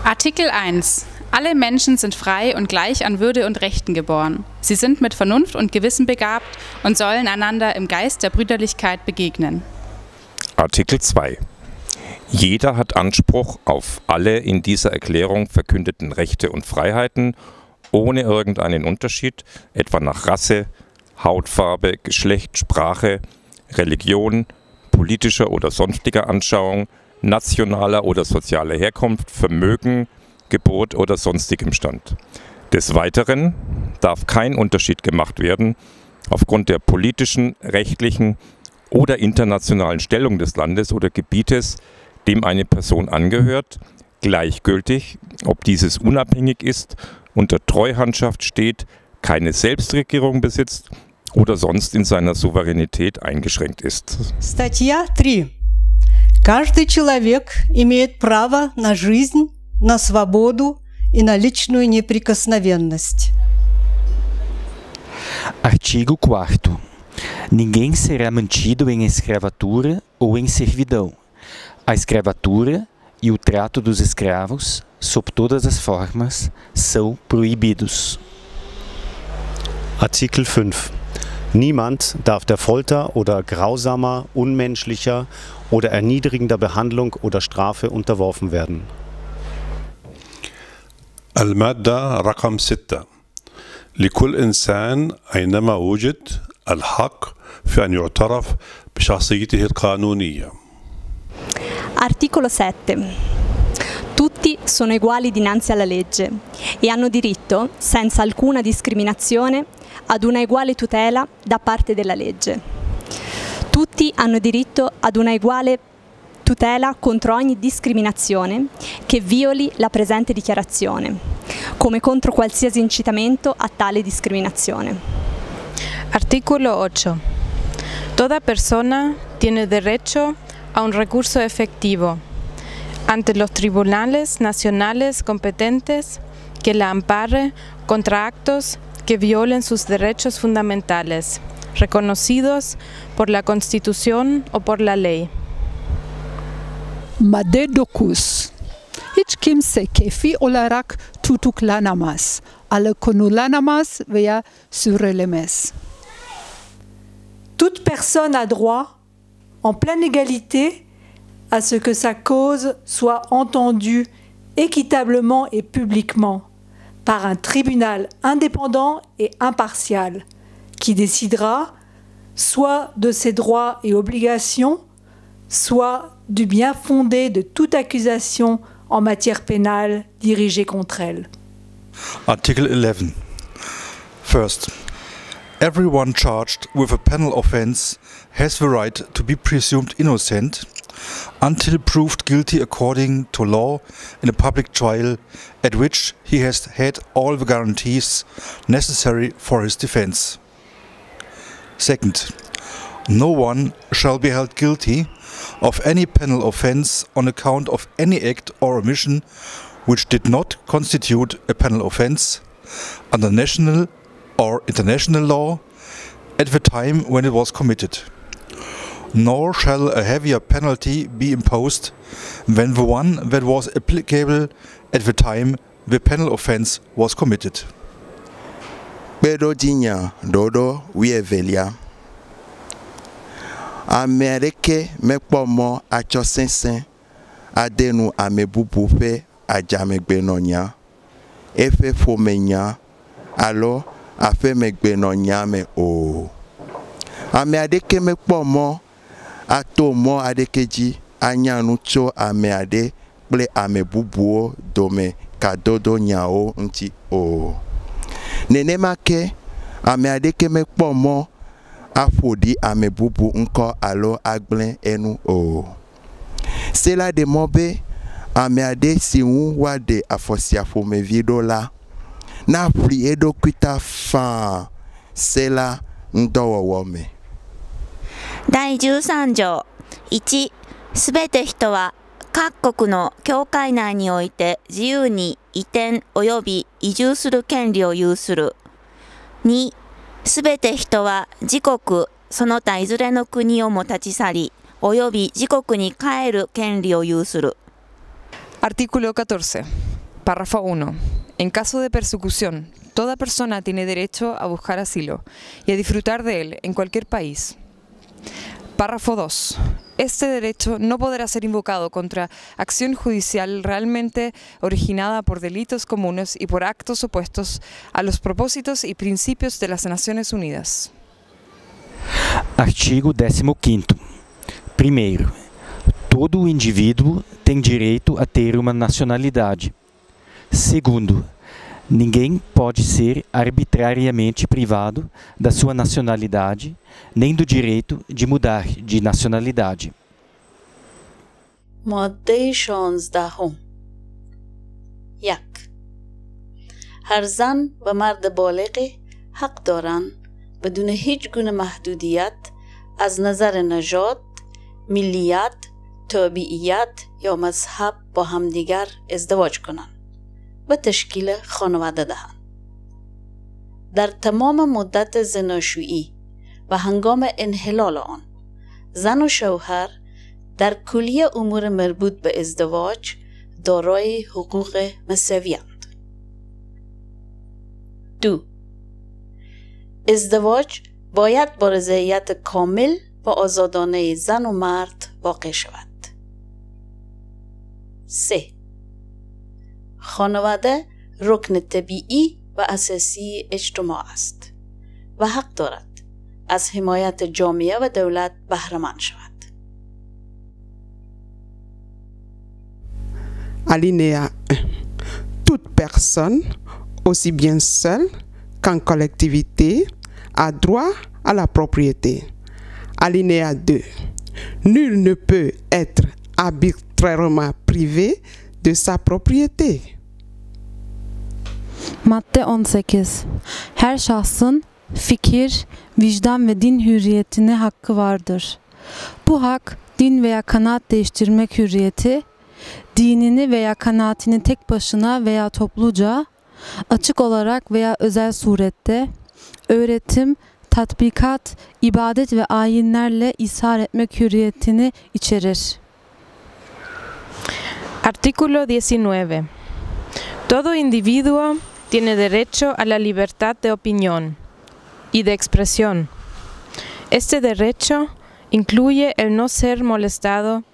Artikel 1. Alle Menschen sind frei und gleich an Würde und Rechten geboren. Sie sind mit Vernunft und Gewissen begabt und sollen einander im Geist der Brüderlichkeit begegnen. Artikel 2. Jeder hat Anspruch auf alle in dieser Erklärung verkündeten Rechte und Freiheiten, ohne irgendeinen Unterschied, etwa nach Rasse, Hautfarbe, Geschlecht, Sprache, Religion, politischer oder sonstiger Anschauung, nationaler oder sozialer Herkunft, Vermögen, Geburt oder sonstigem Stand. Des Weiteren darf kein Unterschied gemacht werden aufgrund der politischen, rechtlichen oder internationalen Stellung des Landes oder Gebietes, dem eine Person angehört, gleichgültig, ob dieses unabhängig ist, unter Treuhandschaft steht, keine Selbstregierung besitzt oder sonst in seiner Souveränität eingeschränkt ist. Статья 3. Каждый человек имеет право на жизнь, на свободу и на личную неприкосновенность. Artigo 4º. Ninguém será mantido em escravatura ou em servidão. A escravatura e o trato dos escravos, sob todas as formas, são proibidos. Artikel 5. Niemand darf der Folter oder grausamer, unmenschlicher oder erniedrigender Behandlung oder Strafe unterworfen werden. المادة رقم 6. لكل إنسان أينما وجد الحق في أن يعترف بشخصيته القانونية. Articolo 7. Tutti sono uguali dinanzi alla legge e hanno diritto, senza alcuna discriminazione, ad una uguale tutela da parte della legge. Tutti hanno diritto ad una uguale tutela contro ogni discriminazione che violi la presente dichiarazione, come contro qualsiasi incitamento a tale discriminazione. Artículo 8. Toda persona tiene derecho a un recurso efectivo ante los tribunales nacionales competentes que la ampare contra actos que violen sus derechos fundamentales, reconocidos por la Constitución o por la ley. Made docus. Hiç kimse kefi olarak tutuklanamaz. Alıkonulanamas veya sürülemez. Toute personne a droit, en pleine égalité, à ce que sa cause soit entendue équitablement et publiquement par un tribunal indépendant et impartial qui décidera soit de ses droits et obligations, soit du bien fondé de toute accusation en matière pénale dirigée contre elle. Article 11. First, everyone charged with a penal offence has the right to be presumed innocent until proved guilty according to law in a public trial at which he has had all the guarantees necessary for his defence. Second, no one shall be held guilty of any penal offence on account of any act or omission which did not constitute a penal offence under national or international law at the time when it was committed. Nor shall a heavier penalty be imposed than the one that was applicable at the time the penal offence was committed. Pero dinya dodo wievelia. Amerike mekpomo achosensen adenu amebubupe ajamegbenonya. Efe fomenya alo afe megbenonya me o. Amerike mekpomo atomo adekeji anyanu tso ame ade kple ame bubuwo dome kadodo nyao nti o. Nenema ke ame adeke mekpɔ mɔ aƒoɖi ame bubu ŋkɔ alo agblẽ enu o. Sela de mɔ be ame ade si ŋu woaɖe afɔsia ƒomevi ɖo la naƒli eɖokui ta faa sela ŋdɔwɔwɔ me. 第13条 1. すべて人は各国の境界内において自由に移転及び移住する権利を有する。2. すべて人は自国その他いずれの国をも立ち去り及び自国に帰る権利を有する。Artículo 14. Párrafo 1. En caso de persecución, toda persona tiene derecho a buscar asilo y a disfrutar de él en cualquier país. Párrafo 2. Este derecho no podrá ser invocado contra acción judicial realmente originada por delitos comunes y por actos opuestos a los propósitos y principios de las Naciones Unidas. Artigo 15º. Primeiro, todo indivíduo tem direito a ter uma nacionalidade. Segundo, ninguém pode ser arbitrariamente privado da sua nacionalidade, nem do direito de mudar de nacionalidade. ماده 16 1. هر زن و مرد بالغ حق دارند بدون هیچ گونه محدودیت از نظر نژاد، ملیت، تابعیت یا مذهب با همدیگر ازدواج کنند و تشکیل خانواده دهند. در تمام مدت زناشویی و هنگام انحلال آن، زن و شوهر در کلیه امور مربوط به ازدواج دارای حقوق مساوی‌اند. 2. ازدواج باید با رضایت کامل و آزادانه زن و مرد واقع شود. 3. خانواده رکن طبیعی و اساسی اجتماع است و حق دارد از حمایت جامعه و دولت بهره‌مند شود. Alinéa 1. Toute personne, aussi bien seule qu'en collectivité, a droit à la propriété. Alinéa 2. Nul ne peut être arbitrairement privé de sa propriété. Madde 18. Her şahsın fikir, vicdan ve din hürriyetine hakkı vardır. Bu hak, din veya kanaat değiştirmek hürriyeti, dinini veya kanaatini tek başına veya topluca, açık olarak veya özel surette, öğretim, tatbikat, ibadet ve ayinlerle ishar etmek hürriyetini içerir. Artículo 19. Todo individuo tiene derecho a la libertad de opinión y de expresión. Este derecho incluye el no ser molestado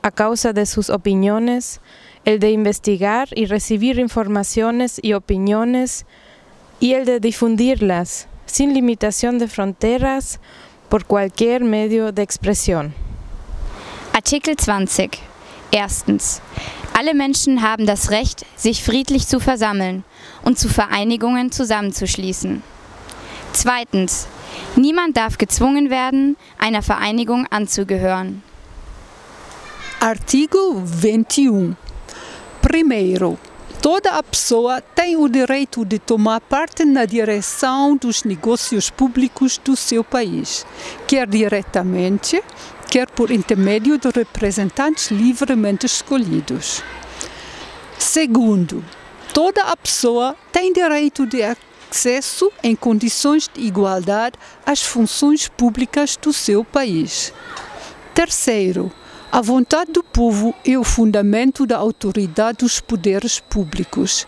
a causa de sus opiniones, el de investigar y recibir informaciones y opiniones, y el de difundirlas sin limitación de fronteras por cualquier medio de expresión. Artikel 20. Erstens. Alle Menschen haben das Recht, sich friedlich zu versammeln und zu Vereinigungen zusammenzuschließen. Zweitens. Niemand darf gezwungen werden, einer Vereinigung anzugehören. Artigo 21. Primeiro, toda a pessoa tem o direito de tomar parte na direção dos negócios públicos do seu país, quer diretamente, quer por intermédio de representantes livremente escolhidos. Segundo, toda a pessoa tem direito de acesso em condições de igualdade às funções públicas do seu país. Terceiro, a vontade do povo é o fundamento da autoridade dos poderes públicos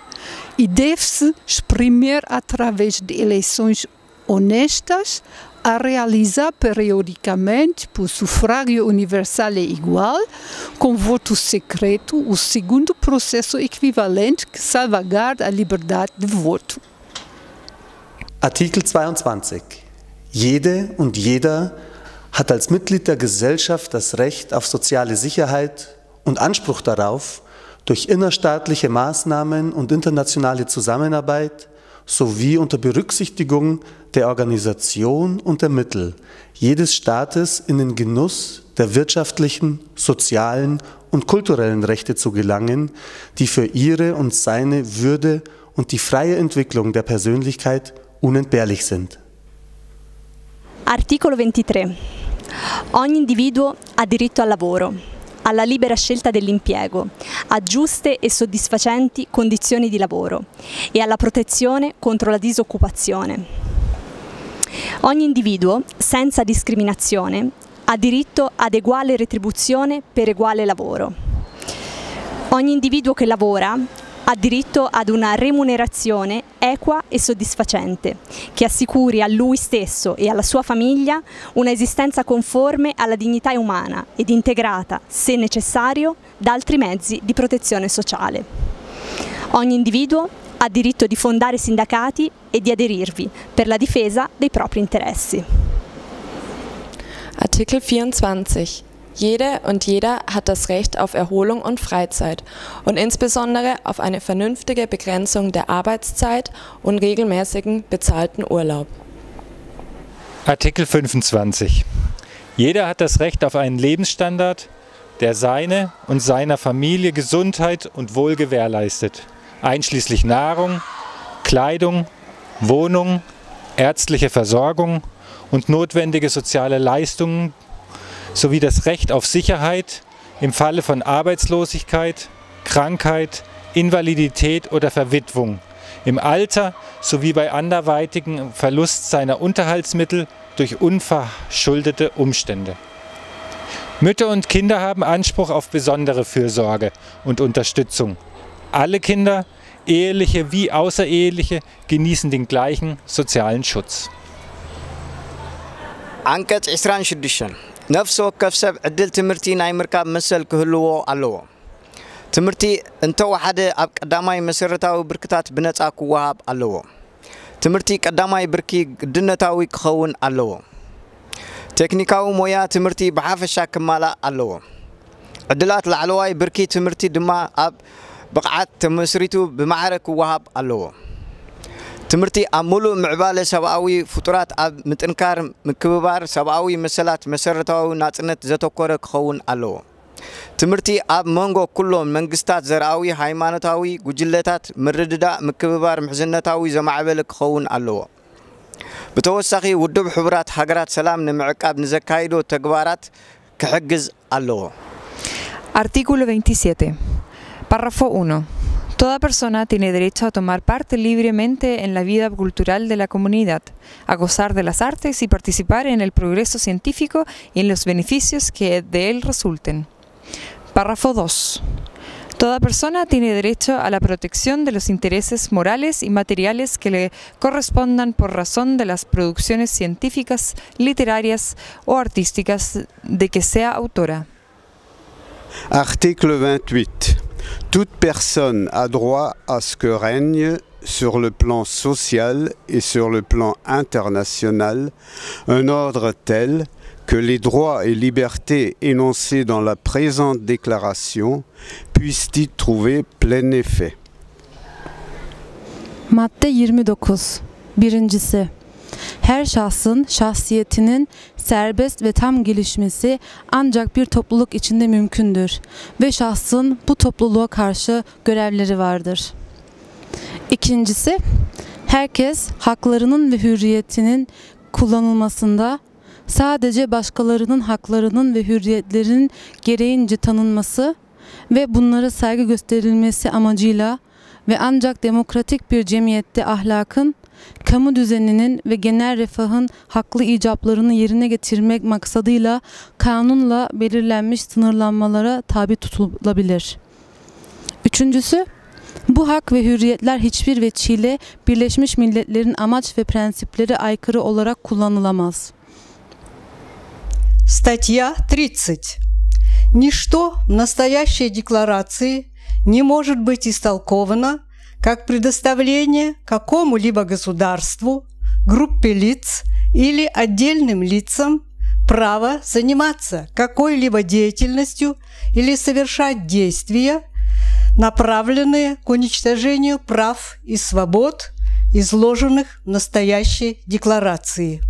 e deve-se exprimir através de eleições honestas a realizar periodicamente por sufrágio universal e igual, com voto secreto, o segundo processo equivalente que salvaguarda a liberdade de voto. Artikel 22. Jede und jeder hat als Mitglied der Gesellschaft das Recht auf soziale Sicherheit und Anspruch darauf, durch innerstaatliche Maßnahmen und internationale Zusammenarbeit sowie unter Berücksichtigung der Organisation und der Mittel jedes Staates in den Genuss der wirtschaftlichen, sozialen und kulturellen Rechte zu gelangen, die für ihre und seine Würde und die freie Entwicklung der Persönlichkeit unentbehrlich sind. Articolo 23. Ogni individuo ha diritto al lavoro, alla libera scelta dell'impiego, a giuste e soddisfacenti condizioni di lavoro e alla protezione contro la disoccupazione. Ogni individuo, senza discriminazione, ha diritto ad eguale retribuzione per eguale lavoro. Ogni individuo che lavora ha diritto ad una remunerazione equa e soddisfacente, che assicuri a lui stesso e alla sua famiglia una esistenza conforme alla dignità umana ed integrata, se necessario, da altri mezzi di protezione sociale. Ogni individuo ha diritto di fondare sindacati e di aderirvi per la difesa dei propri interessi. Artikel 24. Jede und jeder hat das Recht auf Erholung und Freizeit und insbesondere auf eine vernünftige Begrenzung der Arbeitszeit und regelmäßigen bezahlten Urlaub. Artikel 25. Jeder hat das Recht auf einen Lebensstandard, der seine und seiner Familie Gesundheit und Wohl gewährleistet, einschließlich Nahrung, Kleidung, Wohnung, ärztliche Versorgung und notwendige soziale Leistungen sowie das Recht auf Sicherheit im Falle von Arbeitslosigkeit, Krankheit, Invalidität oder Verwitwung, im Alter sowie bei anderweitigem Verlust seiner Unterhaltsmittel durch unverschuldete Umstände. Mütter und Kinder haben Anspruch auf besondere Fürsorge und Unterstützung. Alle Kinder, eheliche wie außereheliche, genießen den gleichen sozialen Schutz. አንቀጽ 26 ነፍሲ ወከፍ ሰብ ዕድል ትምህርቲ ናይ ምርካብ መሰል ክህልዎ ኣለዎ ትምህርቲ እንተወሓደ ኣብ ቀዳማይ መሰረታዊ ብርክታት ብነፃ ክወሃብ ኣለዎ ትምህርቲ ቀዳማይ ብርኪ ግድነታዊ ክኸውን ኣለዎ ቴክኒካዊ ሞያ ትምህርቲ ብሓፈሻ ክማላእ ኣለዎ ዕድላት ላዕለዋይ ብርኪ ትምህርቲ ድማ ኣብ ብቕዓት ተመስሪቱ ብማዕረ ክወሃብ ኣለዎ ትምህርቲ ኣብ ሙሉእ ምዕባለ ሰብኣዊ ፍጡራት ኣብ ምጥንካር ምክብባር ሰብኣዊ መሰላት መሰረታዊ ናጽነት ዘተኮረ ክኸውን ኣለዎ ትምህርቲ ኣብ መንጎ ኩሎም መንግስታት ዘርኣዊ ሃይማኖታዊ ጉጅለታት ምርድዳእ ምክብባር ምሕዝነታዊ ዘማዕበለ ክኸውን ኣለዎ ብተወሳኺ ውድብ ሕቡራት ሃገራት ሰላም ንምዕቃብ ንዘካይዶ ተግባራት ክሕግዝ ኣለዎ Artículo 27. Párrafo 1. Toda persona tiene derecho a tomar parte libremente en la vida cultural de la comunidad, a gozar de las artes y participar en el progreso científico y en los beneficios que de él resulten. Párrafo 2. Toda persona tiene derecho a la protección de los intereses morales y materiales que le correspondan por razón de las producciones científicas, literarias o artísticas de que sea autora. Article 28. Toute personne a droit à ce que règne sur le plan social et sur le plan international un ordre tel que les droits et libertés énoncés dans la présente déclaration puissent y trouver plein effet. Madde 29. Birincisi, her şahsın şahsiyetinin serbest ve tam gelişmesi ancak bir topluluk içinde mümkündür ve şahsın bu topluluğa karşı görevleri vardır. İkincisi, herkes haklarının ve hürriyetinin kullanılmasında sadece başkalarının haklarının ve hürriyetlerinin gereğince tanınması ve bunlara saygı gösterilmesi amacıyla ve ancak demokratik bir cemiyette ahlakın, kamu düzeninin ve genel refahın haklı icaplarını yerine getirmek maksadıyla kanunla belirlenmiş sınırlanmalara tabi tutulabilir. Üçüncüsü, bu hak ve hürriyetler hiçbir veçile Birleşmiş Milletler'in amaç ve prensipleri aykırı olarak kullanılamaz. Статья 30. Ничто в настоящей декларации не может быть истолковано как предоставление какому-либо государству, группе лиц или отдельным лицам права заниматься какой-либо деятельностью или совершать действия, направленные к уничтожению прав и свобод, изложенных в настоящей декларации.